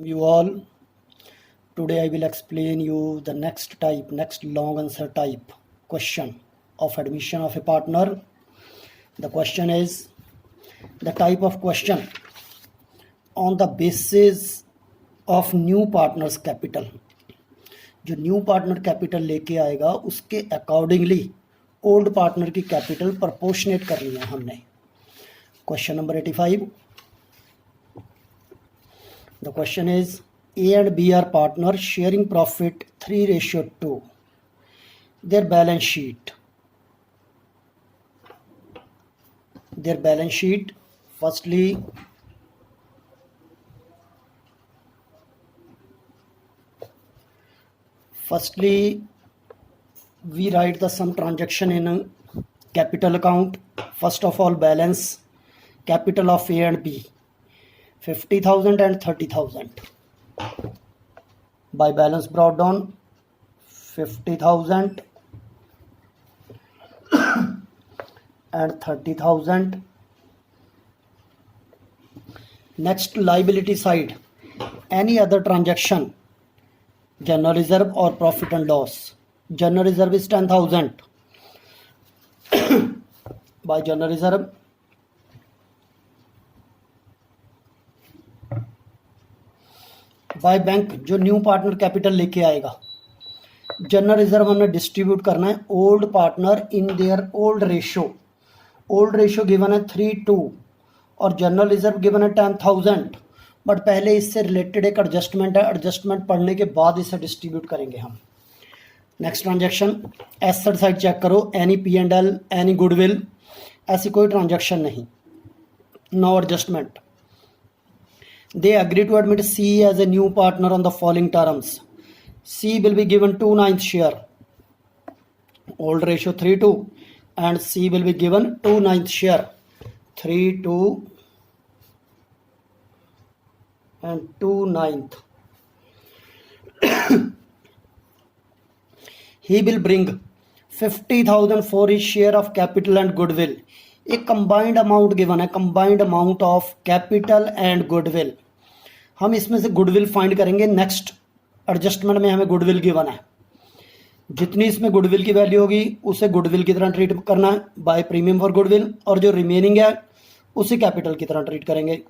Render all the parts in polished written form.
You all. Today I will explain you the next long answer type question of admission of a partner. The question is the type of question on the basis of new partners capital. जो new partner capital लेके आएगा उसके accordingly old partner की capital proportionate करनी है हमने. Question number 85. The question is A and B are partners sharing profit 3:2. Their balance sheet. Firstly, we write the sum transaction in a capital account. First of all, balance capital of A and B 50,000 and 30,000. By balance brought down 50,000 and 30,000. Next, liability side, any other transaction, general reserve or profit and loss. General reserve is 10,000. By general reserve by bank जो new partner capital लेके आएगा. General reserve हमने distribute करना है old partner in their old ratio. Old ratio given है 3:2 और general reserve given है 10,000. But पहले इससे रिलेटेड एक एडजस्टमेंट है. एडजस्टमेंट पढ़ने के बाद इसे डिस्ट्रीब्यूट करेंगे हम. Next transaction, asset side check करो. एनी P&L, एनी गुडविल, ऐसी कोई ट्रांजैक्शन नहीं. No adjustment. They agree to admit C as a new partner on the following terms. C will be given 2/9 share. Old ratio 3:2 and C will be given 2/9 share. 3:2 and 2/9. He will bring 50,000 for his share of capital and goodwill. एक combined amount given है, combined amount of capital and goodwill. हम इसमें से goodwill find करेंगे. Next adjustment में हमें goodwill given है. जितनी इसमें गुडविल की वैल्यू होगी उसे गुडविल की तरह ट्रीट करना है बाय प्रीमियम फॉर गुडविल, और जो रिमेनिंग है उसे कैपिटल की तरह ट्रीट करेंगे.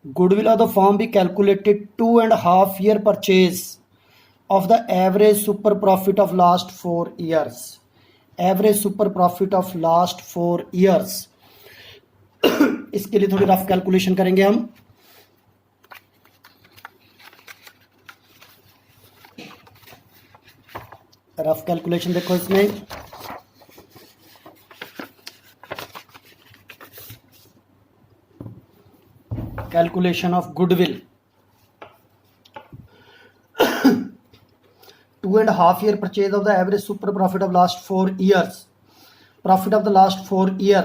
गुडविल ऑफ द फॉर्म भी calculated 2.5 year purchase of the average super profit of last 4 years. Average super profit of last 4 years. इसके लिए थोड़ी रफ कैलकुलेशन करेंगे हम. रफ कैलकुलेशन देखो इसमें. Calculation of goodwill 2.5 year purchase of the average super profit of last 4 years. Profit of the last 4 year,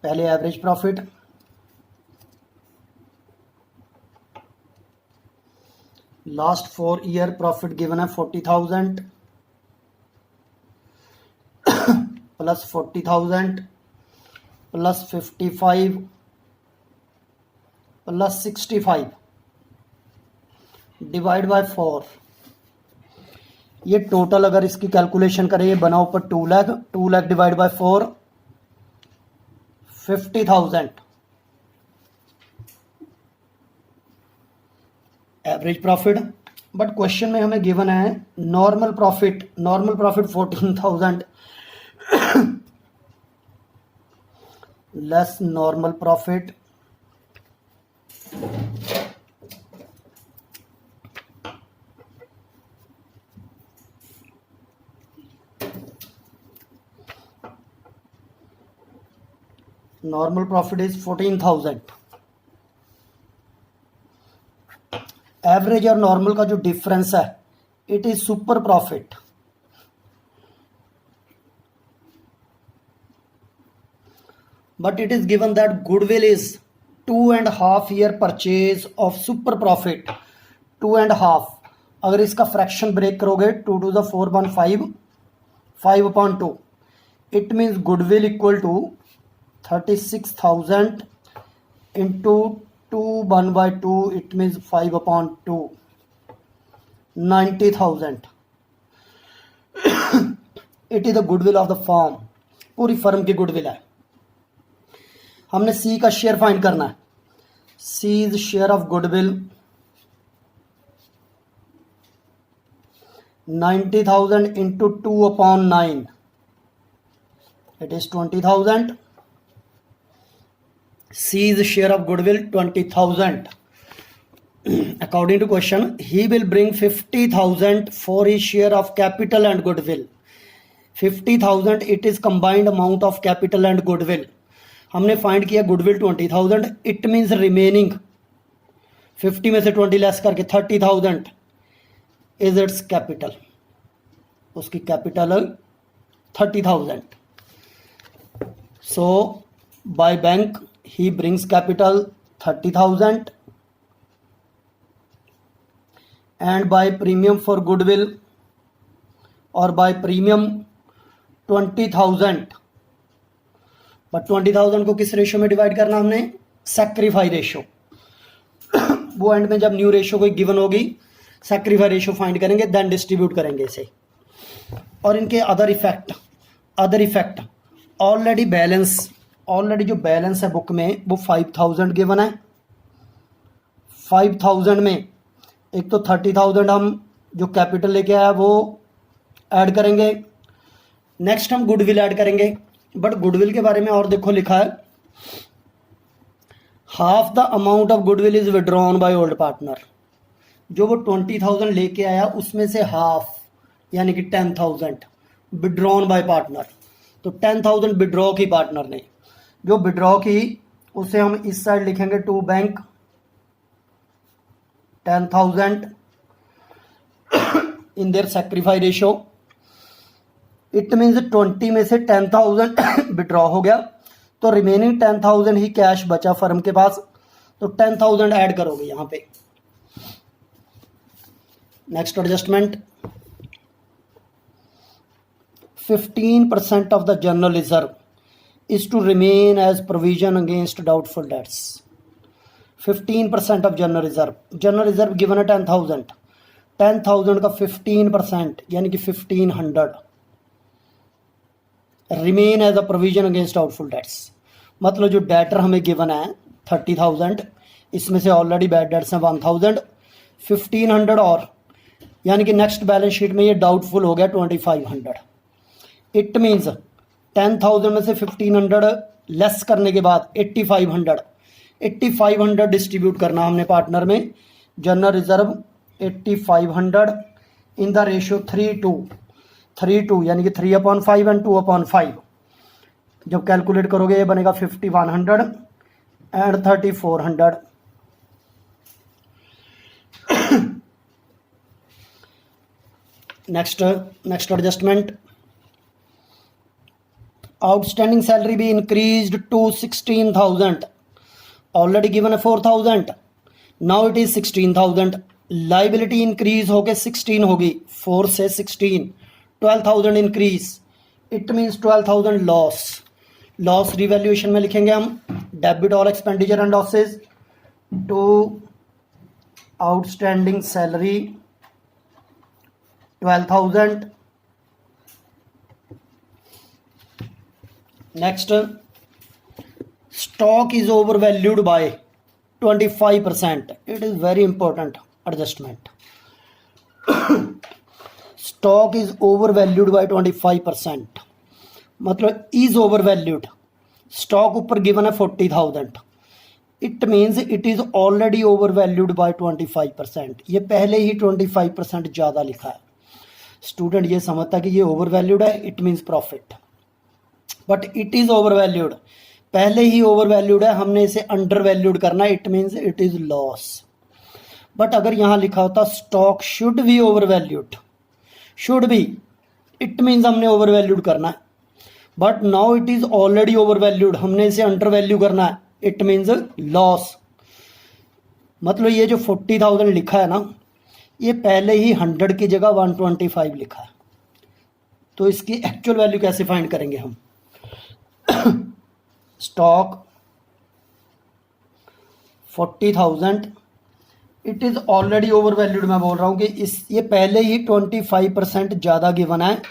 पहले average profit, last 4 year profit given है 40,000 plus 40,000 plus 55 plus 65 divide by 4. ये total अगर इसकी calculation करें ये बना ऊपर 2 lakh. 2 lakh divide by 4 50,000 average profit. But question में हमें गिवन है normal profit. Normal profit 14,000 less normal profit normal profit is 14,000. Average और नॉर्मल का जो डिफरेंस है it is super profit. But it is given that goodwill is 2.5 year purchase of super profit. 2.5. अगर इसका fraction break करोगे 2 to the 4.5 5/2. It means goodwill equal to 36,000 into 2 1/2, it means 5/2, 90,000. It is the goodwill of the firm, पूरी firm की goodwill है। हमने C का share find करना है। C is share of goodwill 90,000 into 2/9, it is 20,000. C is share of goodwill 20,000. According to question, he will bring 50,000 for his share of capital and goodwill. 50,000 it is combined amount of capital and goodwill. हमने find किया goodwill 20,000, it means remaining 50 में से 20 less करके 30,000 is it's capital, उसकी capital 30,000. So by bank he brings capital 30,000 and by premium for goodwill or by premium 20,000. But 20,000 को किस ratio में divide करना हमने? Sacrifice ratio. वो एंड में जब न्यू रेशो कोई गिवन होगी सैक्रिफाई रेशो फाइंड करेंगे, देन डिस्ट्रीब्यूट करेंगे इसे. और इनके अदर इफेक्ट ऑलरेडी जो बैलेंस है बुक में वो 5,000 गिवन है. 5,000 में एक तो 30,000 हम जो कैपिटल लेके आया वो ऐड करेंगे, नेक्स्ट हम गुडविल ऐड करेंगे. बट गुडविल के बारे में और देखो लिखा है, half the amount of goodwill is withdrawn by old partner. जो वो 20,000 लेके आया उसमें से हाफ यानी कि 10,000 विड्रॉन बाय पार्टनर. तो 10,000 विड्रॉ की पार्टनर ने, जो विड्रॉ की उसे हम इस साइड लिखेंगे to bank 10,000 in their sacrifice ratio. It means 20 में से 10,000 विड्रॉ हो गया तो रिमेनिंग 10,000 ही कैश बचा फर्म के पास. तो 10,000 ऐड करोगे यहां पे. Next adjustment, 15% of the general reserve is to remain as provision against doubtful debts. 15% of general reserve given है 10,000. 10,000 का 15% यानी कि 1,500 remain as a provision against doubtful debts. मतलब जो डेटर हमें गिवन है 30,000, इसमें से ऑलरेडी बैड डेट्स हैं 1,000, 1,500 और यानी कि नेक्स्ट बैलेंस शीट में ये डाउटफुल हो गया 2,500. इट मीन्स 10,000 में से 1,500 लेस करने के बाद 8,500 डिस्ट्रीब्यूट करना हमने पार्टनर में. General reserve 8,500 in the ratio 3:2 यानी कि 3/5 एंड 2/5. जब कैलकुलेट करोगे ये बनेगा 5,100 and 3,400. Next adjustment, outstanding salary भी इंक्रीज्ड टू 16,000. ऑलरेडी गिवन है 4,000, now it is 16,000. Liability increase होके 16 होगी, 4 से 16, 12,000 increase. It means 12,000 loss revaluation में लिखेंगे हम debit all expenditure and losses to outstanding salary 12,000. Next, stock is overvalued by 25%. It is very important adjustment. Stock is overvalued by 25%. मतलब is overvalued. Stock ऊपर given है 40,000. It means it is already overvalued by 25%. ये पहले ही 25% ज़्यादा लिखा है. Student ये समझता है कि ये overvalued है, it means profit. But it is overvalued, पहले ही ओवरवैल्यूड है, हमने इसे अंडर वैल्यूड करना है, it means it is loss. But अगर यहां लिखा होता stock should be overvalued, should be, it means हमने ओवरवैल्यूड करना है. But now it is already overvalued, हमने इसे अंडर वैल्यू करना है, इट मीन्स लॉस. मतलब ये जो 40,000 लिखा है ना, ये पहले ही 100 की जगह 125 लिखा है. तो इसकी एक्चुअल वैल्यू कैसे फाइंड करेंगे हम? Stock 40,000, it is already over valued. मैं बोल रहा हूँ कि ये पहले ही 25% ज़्यादा गिवन है,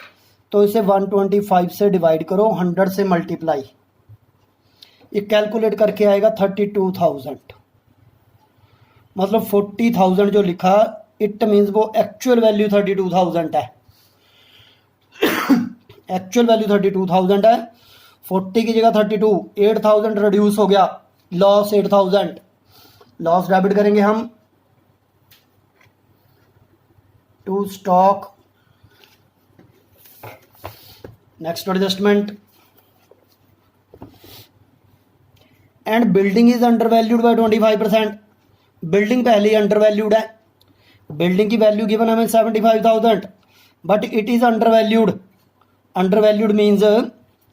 तो इसे 125 से डिवाइड करो, 100 से मल्टीप्लाई, ये कैलकुलेट करके आएगा 32,000। मतलब 40,000 जो लिखा, इट मीन्स वो एक्चुअल वैल्यू 32,000 है। एक्चुअल वैल्यू 32,000 है। 40 की जगह 32, 8,000 रिड्यूस हो गया, लॉस 8,000, लॉस डेबिट करेंगे हम to stock. Next adjustment, and building is undervalued by 25%। Building पहले ही अंडर वैल्यूड है, बिल्डिंग की वैल्यू गिवन हमें 75,000, but it is undervalued. Undervalued means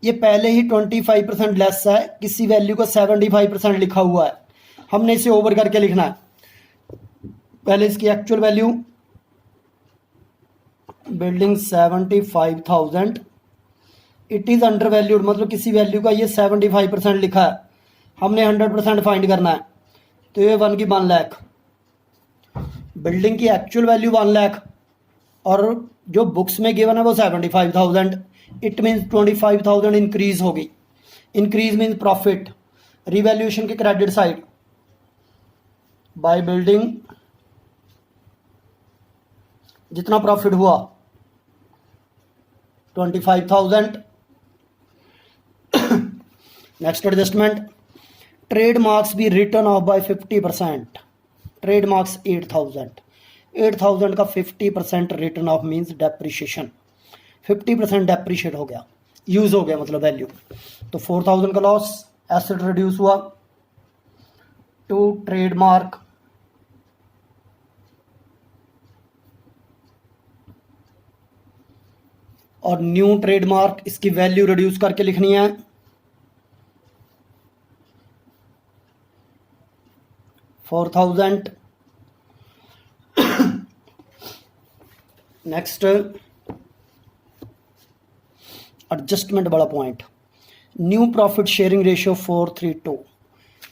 ये पहले ही 25% लेस है, किसी वैल्यू को 75% लिखा हुआ है, हमने इसे ओवर करके लिखना है। पहले इसकी actual value, building 75,000, it is under valued, मतलब किसी वैल्यू का ये 75% लिखा है, हमने 100% फाइंड करना है, तो ये 1 की 1 लाख। बिल्डिंग की एक्चुअल वैल्यू 1 लाख और जो बुक्स में गिवन है वो 75,000, इट मीन्स 25,000 इंक्रीज होगी। इंक्रीज मीन्स प्रॉफिट, रिवैल्यूएशन के क्रेडिट साइड, बाय बिल्डिंग जितना प्रॉफिट हुआ 25,000। नेक्स्ट एडजस्टमेंट, ट्रेड मार्क्स भी written off by 50%। Trademarks 8,000 का 50% written off means depreciation, 50% depreciate हो गया, यूज हो गया मतलब वैल्यू, तो 4,000 का लॉस, एसेट रिड्यूस हुआ टू ट्रेडमार्क। और न्यू ट्रेडमार्क, इसकी वैल्यू रिड्यूस करके लिखनी है, $4,000। नेक्स्ट एडजस्टमेंट बड़ा point, new profit sharing ratio 4:3:2।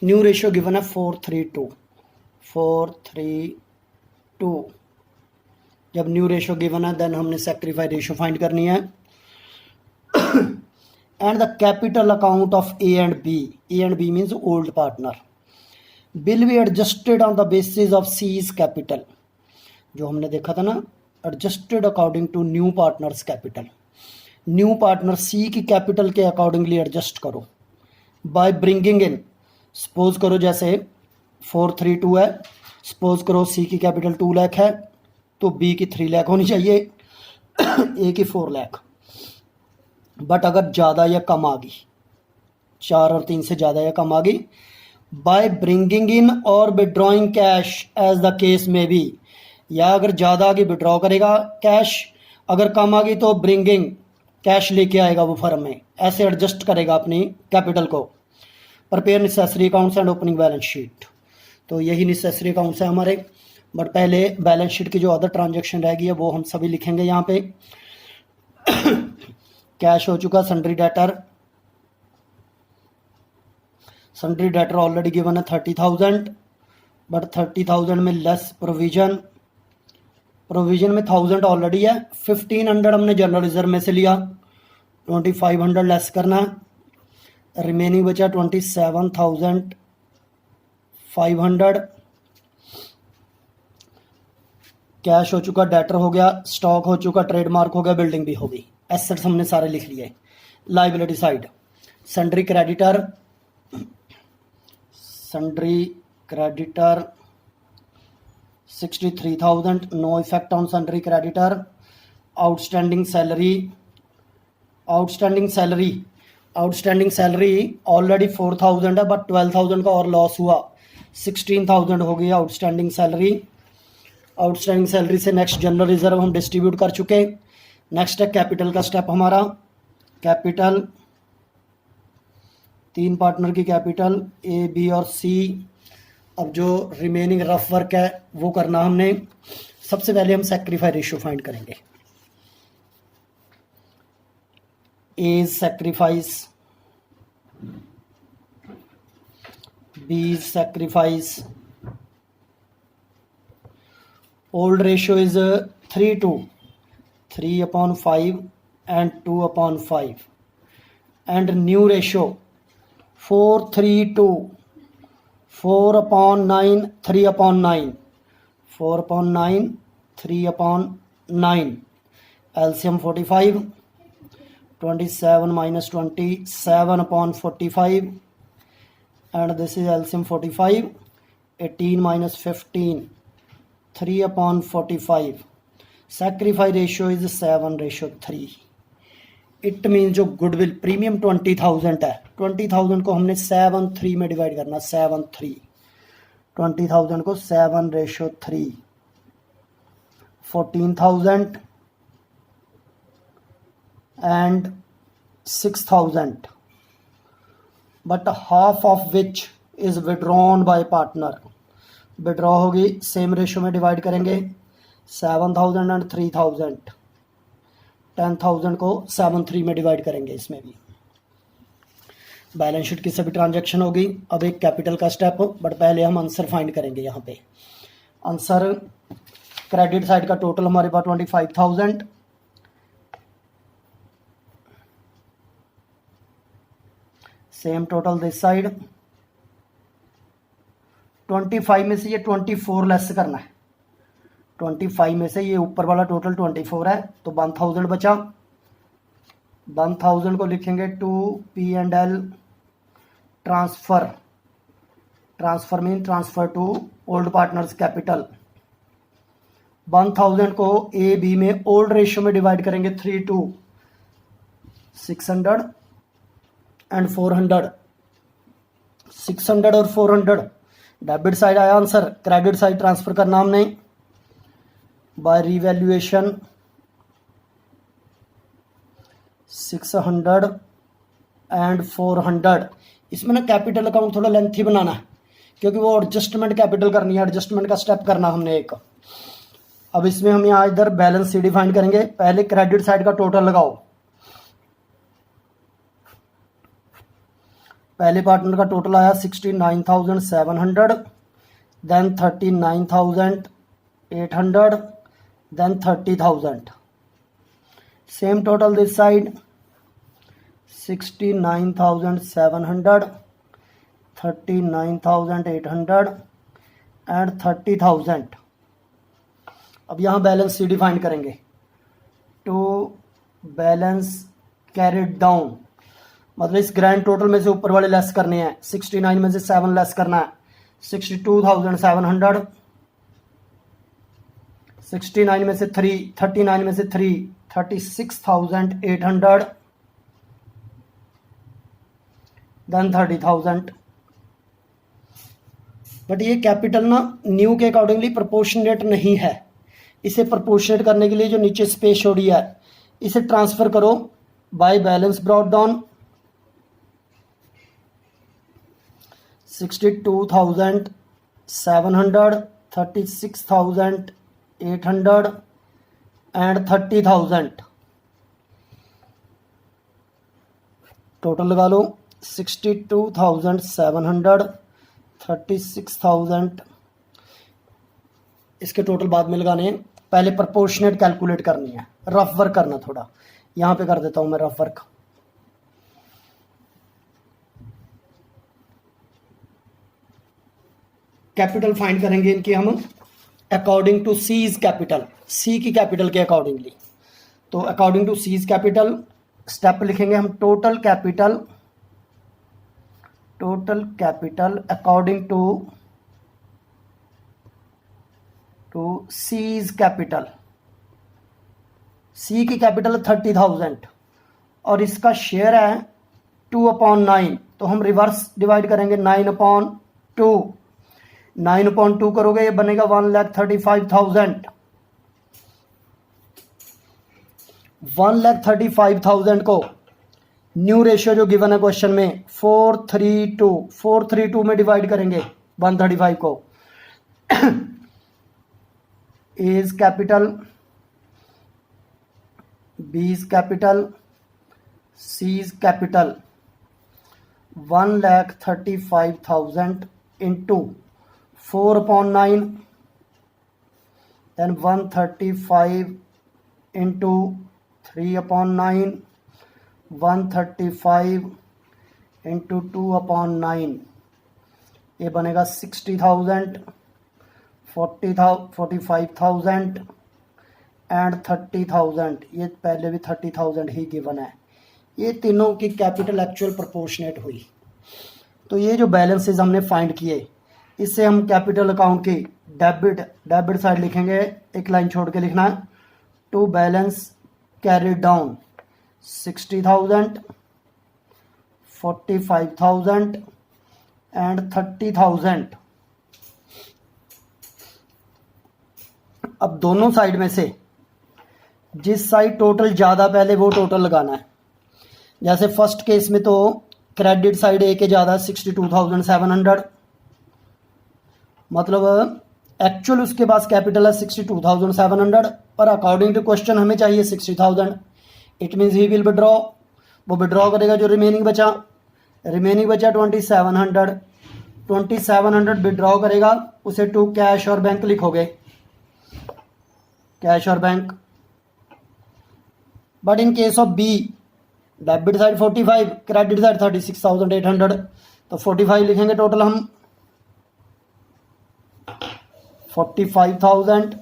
New ratio given है 4:3:2। जब न्यू रेशियो गिवन है देन हमने सेक्रीफाई रेशियो फाइंड करनी है। And the capital account of A and B, A and B means old partner, will be adjusted on the basis of C's capital. जो हमने देखा था ना, adjusted according to new partner's capital. New partner C की capital के accordingly adjust करो by bringing in. Suppose करो जैसे 4:3:2 है, सपोज करो सी की कैपिटल 2 लाख है, तो बी की 3 लाख होनी चाहिए, ए की 4 लाख। बट अगर ज़्यादा या कम आ गई, 4 और 3 से ज़्यादा या कम आ गई, बाय ब्रिंगिंग इन और withdrawing cash as the case में बी, या अगर ज़्यादा आ गई विड्रॉ करेगा कैश, अगर कम आ गई तो ब्रिंगिंग कैश लेके आएगा वो फर्म में, ऐसे एडजस्ट करेगा अपनी कैपिटल को। Prepare necessary accounts and opening balance sheet, तो यही नेसेसरी अकाउंट्स हैं हमारे। बट पहले बैलेंस शीट की जो अदर ट्रांजैक्शन रहेगी है वो हम सभी लिखेंगे यहाँ पे। कैश हो चुका, sundry debtor, sundry debtor already given है 30,000, बट 30,000 में लेस प्रोविजन, प्रोविजन में 1,000 ऑलरेडी है, 1,500 हमने जनरल रिजर्व में से लिया, 2,500 लेस करना, रिमेनिंग बचा 27,500। कैश हो चुका, डेटर हो गया, स्टॉक हो चुका, ट्रेडमार्क हो गया, बिल्डिंग भी हो गई, एसेट्स हमने सारे लिख लिए। Liability side, sundry creditor, sundry creditor 63,000, no effect on sundry creditor. Outstanding salary, outstanding salary, outstanding salary already 4,000 है, बट 12,000 का और लॉस हुआ, 16,000 हो गई आउटस्टैंडिंग सैलरी। आउटस्टैंडिंग सैलरी से नेक्स्ट जनरल रिजर्व हम डिस्ट्रीब्यूट कर चुके। नेक्स्ट है कैपिटल का स्टेप हमारा, कैपिटल 3 पार्टनर की कैपिटल ए बी और सी। अब जो रिमेनिंग रफ वर्क है वो करना हमने। सबसे पहले हम सेक्रीफाई रेशियो फाइंड करेंगे। As sacrifice B is sacrifice. Old ratio is 3:2, 3/5 and 2/5, and new ratio 4:3:2, 4/9, 3/9, 4/9, 3/9. LCM 45, 27 minus 20, 7/45, and this is LCM 45, 18 minus 15, 3/45. Sacrifice ratio is 7:3. It mean जो गुडविल प्रीमियम 20,000 है, 20,000 को हमने 7:3 में डिवाइड करना, 7:3, 20,000 को 7:3, 14,000 and 6,000, but half of which is withdrawn bye partner. Withdraw होगी, same ratio में divide करेंगे, 7,000 एंड 3,000, 10,000 को 7:3 में डिवाइड करेंगे. इसमें भी बैलेंस शीट की सभी ट्रांजैक्शन होगी. अब एक कैपिटल का स्टेप, बट पहले हम आंसर फाइंड करेंगे. यहाँ पे आंसर क्रेडिट साइड का टोटल हमारे पास 25,000, सेम टोटल दिस साइड. 25 में से ये 24 लेस करना है. 25 में से ये ऊपर वाला टोटल 24 है, तो 1,000 बचा. 1,000 को लिखेंगे to P&L transfer. Transfer mean transfer to old partners capital. 1,000 को A B में ओल्ड रेशियो में डिवाइड करेंगे, 3:2, 600 एंड 400. 600 और 400 डेबिट साइड आया आंसर. क्रेडिट साइड ट्रांसफर करना हमने बाय रिवैल्यूएशन. 600 एंड 400. इसमें ना कैपिटल अकाउंट थोड़ा लेंथी बनाना है, क्योंकि वो एडजस्टमेंट कैपिटल करनी है, एडजस्टमेंट का स्टेप करना हमने एक. अब इसमें हम यहाँ इधर बैलेंस शीट डिफाइन करेंगे. पहले क्रेडिट साइड का टोटल लगाओ. पहले पार्टनर का टोटल आया 69,700, then 39,800, then 30,000. Same total this side, 69,700, 39,800 and 30,000. अब यहाँ बैलेंस शीट डिफाइन करेंगे. टू बैलेंस कैरिड डाउन, मतलब इस ग्रैंड टोटल में से ऊपर वाले लेस करने हैं. 69 में से 7 लेस करना है, 62,700. 69 में से 3, 39 में से 3, 36,800, देन 30,000. बट ये कैपिटल ना न्यू के अकॉर्डिंगली प्रोपोर्शनेट नहीं है. इसे प्रोपोर्शनेट करने के लिए जो नीचे स्पेस छोड़ी है, इसे ट्रांसफर करो by balance brought down. 62,700, 36,800 and 30,000. Total लगा लो. 62,700, 36,000. इसके टोटल बाद में लगाने हैं. पहले प्रोपोर्शनेट कैलकुलेट करनी है, रफ वर्क करना. थोड़ा यहाँ पे कर देता हूँ मैं रफ वर्क. कैपिटल फाइंड करेंगे इनकी हम according to C's capital, C की कैपिटल के अकॉर्डिंगली. तो according to C's capital step लिखेंगे हम. Total capital according to C's capital. C की कैपिटल 30,000 और इसका शेयर है 2/9, तो हम रिवर्स डिवाइड करेंगे. 9/2, 9/2 करोगे ये बनेगा 1,35,000. 1,35,000 को न्यू रेशियो जो गिवन है क्वेश्चन में 4:3:2 में डिवाइड करेंगे 135 को. A is capital, B is capital, C is capital. 1,35,000 into 4/9, then 135 into 3/9, 135 into 2/9, ये बनेगा 60,000, 45,000 एंड 30,000। ये पहले भी 30,000 ही गिवन है। ये तीनों की कैपिटल एक्चुअल प्रोपोर्शनेट हुई। तो ये जो बैलेंसेस हमने फाइंड किए, इससे हम कैपिटल अकाउंट की डेबिट साइड लिखेंगे, एक लाइन छोड़ के लिखना है, to balance carry down 60,000, 45,000 and 30,000। अब दोनों साइड में से जिस साइड टोटल ज़्यादा पहले वो टोटल लगाना है। जैसे फर्स्ट केस में तो क्रेडिट साइड ए के ज़्यादा 62,700, मतलब एक्चुअल उसके पास कैपिटल है 62,700, पर अकॉर्डिंग टू क्वेश्चन हमें चाहिए 60,000। It means he will withdraw, वो विड्रॉ करेगा। जो रिमेनिंग बचा 2,700, 2,700 विड्रॉ करेगा, उसे टू कैश और बैंक लिखोगे, कैश और bank. But in case of B, debit side 45, credit side 36,800, तो 45 लिखेंगे टोटल हम, 45,000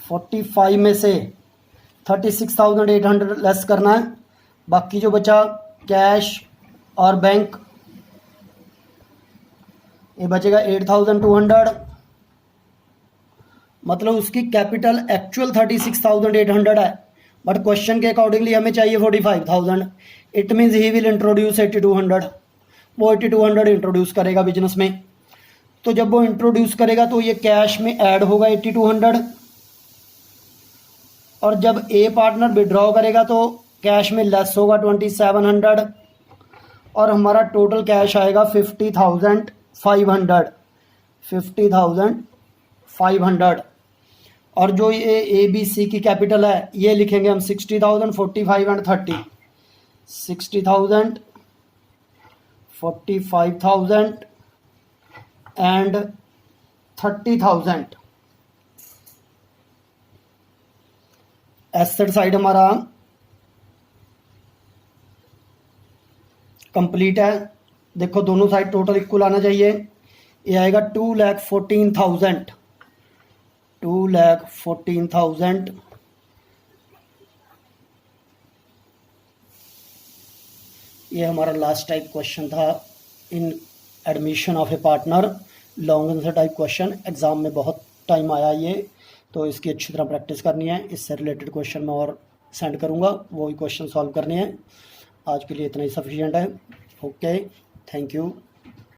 45 में से 36,800 लेस करना है। बाकी जो बचा कैश और बैंक, ये बचेगा 8,200, मतलब उसकी कैपिटल एक्चुअल 36,800 है, बट क्वेश्चन के अकॉर्डिंगली हमें चाहिए 45,000। It means he will introduce 8,200, वो 8,200 इंट्रोड्यूस करेगा बिजनेस में। तो जब वो इंट्रोड्यूस करेगा तो ये कैश में ऐड होगा 8,200, और जब ए पार्टनर विड्रॉ करेगा तो कैश में लेस होगा 2,700, और हमारा टोटल कैश आएगा 50,500, 50,500। और जो ये ए बी सी की कैपिटल है ये लिखेंगे हम 60,000, 45 एंड 30, 60,000, 45,000 एंड 30,000। एसेट साइड हमारा कंप्लीट है। देखो दोनों साइड टोटल इक्वल आना चाहिए। ये आएगा 2,14,000, 2,14,000 ये हमारा लास्ट टाइप क्वेश्चन था इन admission of A partner, long answer type question. Exam में बहुत टाइम आया ये, तो इसकी अच्छी तरह प्रैक्टिस करनी है। इससे रिलेटेड क्वेश्चन मैं और सेंड करूँगा, वही क्वेश्चन सॉल्व करने हैं। आज के लिए इतना ही सफिशिएंट है। Okay, thank you.